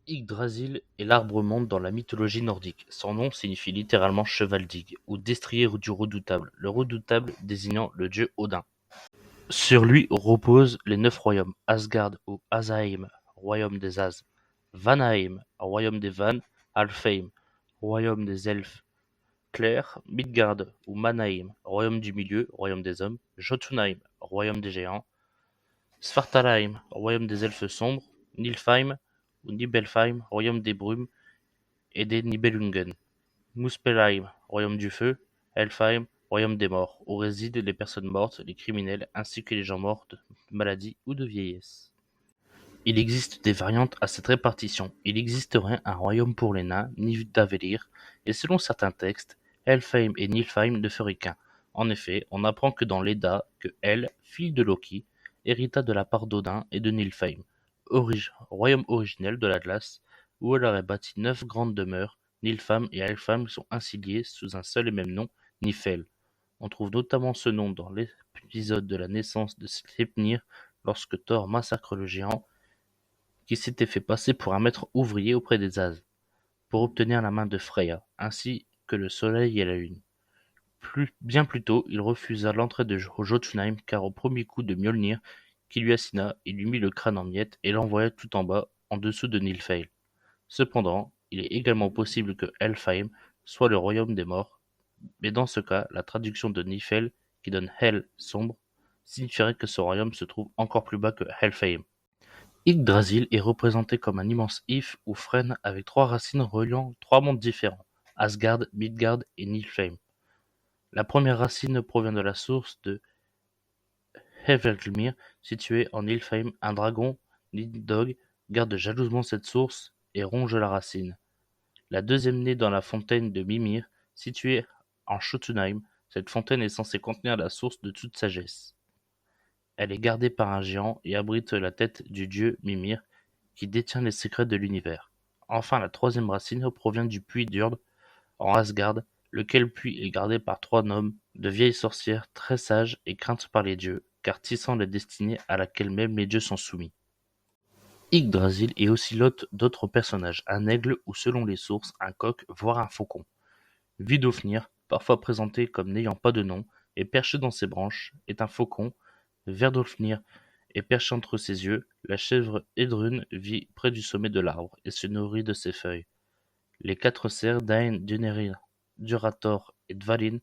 Yggdrasil est l'arbre-monde dans la mythologie nordique. Son nom signifie littéralement cheval d'Ygg, ou destrier du redoutable, le redoutable désignant le dieu Odin. Sur lui reposent les 9 royaumes: Asgard ou Asheim, royaume des As, Vanaheim, royaume des Vannes, Alfheim, royaume des elfes clairs, Midgard ou Manaheim, royaume du milieu, royaume des hommes, Jotunheim, royaume des géants, Svartalheim, royaume des elfes sombres, Niflheim ou Nibelheim, royaume des brumes et des Nibelungen, Muspelheim, royaume du feu, Helfheim, royaume des morts, où résident les personnes mortes, les criminels, ainsi que les gens morts de maladie ou de vieillesse. Il existe des variantes à cette répartition. Il existerait un royaume pour les nains, Nidavellir, et selon certains textes, Helfheim et Niflheim ne feraient qu'un. En effet, on apprend que dans l'Edda, que Hel, fille de Loki, hérita de la part d'Odin et de Niflheim, royaume originel de l'Atlas, où elle aurait bâti 9 grandes demeures. Niflheim et Helfheim sont ainsi liés sous un seul et même nom, Nifel. On trouve notamment ce nom dans l'épisode de la naissance de Sleipnir, lorsque Thor massacre le géant qui s'était fait passer pour un maître ouvrier auprès des As, pour obtenir la main de Freya, ainsi que le soleil et la lune. Bien plus tôt, il refusa l'entrée de Jotunheim, car au premier coup de Mjolnir, qui lui assina, il lui mit le crâne en miettes et l'envoya tout en bas, en dessous de Niflheim. Cependant, il est également possible que Helfheim soit le royaume des morts, mais dans ce cas, la traduction de Nifel, qui donne Hel sombre, signifierait que ce royaume se trouve encore plus bas que Helfheim. Yggdrasil est représenté comme un immense if ou frêne avec 3 racines reliant 3 mondes différents: Asgard, Midgard et Niflheim. La première racine provient de la source de Hvergelmir, située en Niflheim. Un dragon, Nidhogg, garde jalousement cette source et ronge la racine. La deuxième naît dans la fontaine de Mimir, située en Jotunheim. Cette fontaine est censée contenir la source de toute sagesse. Elle est gardée par un géant et abrite la tête du dieu Mimir, qui détient les secrets de l'univers. Enfin, la troisième racine provient du puits d'Urd, en Asgard, lequel puits est gardé par 3 gnomes, de vieilles sorcières très sages et craintes par les dieux, car tissant la destinée à laquelle même les dieux sont soumis. Yggdrasil est aussi l'hôte d'autres personnages, un aigle ou selon les sources, un coq, voire un faucon. Vidofnir, parfois présenté comme n'ayant pas de nom, et perché dans ses branches, est un faucon. Verdofnir est perché entre ses yeux. La chèvre Edrune vit près du sommet de l'arbre et se nourrit de ses feuilles. Les 4 cerfs Dain, Dunerir, Durator et Dvalin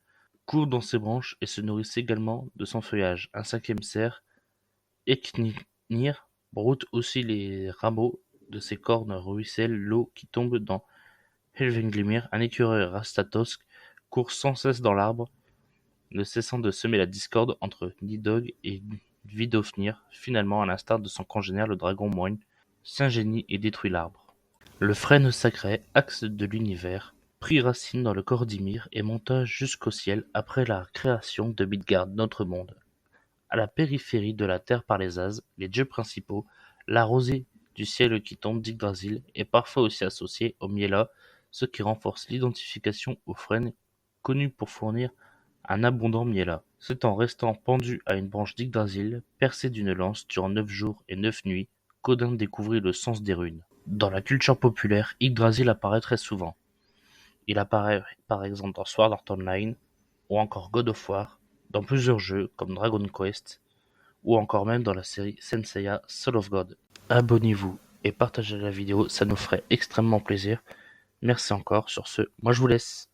courent dans ses branches et se nourrissent également de son feuillage. Un 5e cerf, Eknir, broute aussi les rameaux. De ses cornes ruisselle l'eau qui tombe dans Helvenglimir. Un écureuil Rastatosk court sans cesse dans l'arbre, ne cessant de semer la discorde entre Nidhogg et Vidofnir. Finalement, à l'instar de son congénère le dragon moigne, s'ingénie et détruit l'arbre. Le frêne sacré, axe de l'univers, prit racine dans le corps d'Ymir et monta jusqu'au ciel après la création de Midgard, notre monde. À la périphérie de la terre par les As, les dieux principaux, la rosée du ciel qui tombe d'Yggdrasil est parfois aussi associée au Miela, ce qui renforce l'identification au frêne connu pour fournir un abondant Miela. C'est en restant pendu à une branche d'Yggdrasil, percé d'une lance durant 9 jours et 9 nuits, qu'Odin découvrit le sens des runes. Dans la culture populaire, Yggdrasil apparaît très souvent. Il apparaît par exemple dans Sword Art Online, ou encore God of War, dans plusieurs jeux comme Dragon Quest, ou encore même dans la série Senseiya Soul of God. Abonnez-vous et partagez la vidéo, ça nous ferait extrêmement plaisir. Merci encore. Sur ce, moi je vous laisse.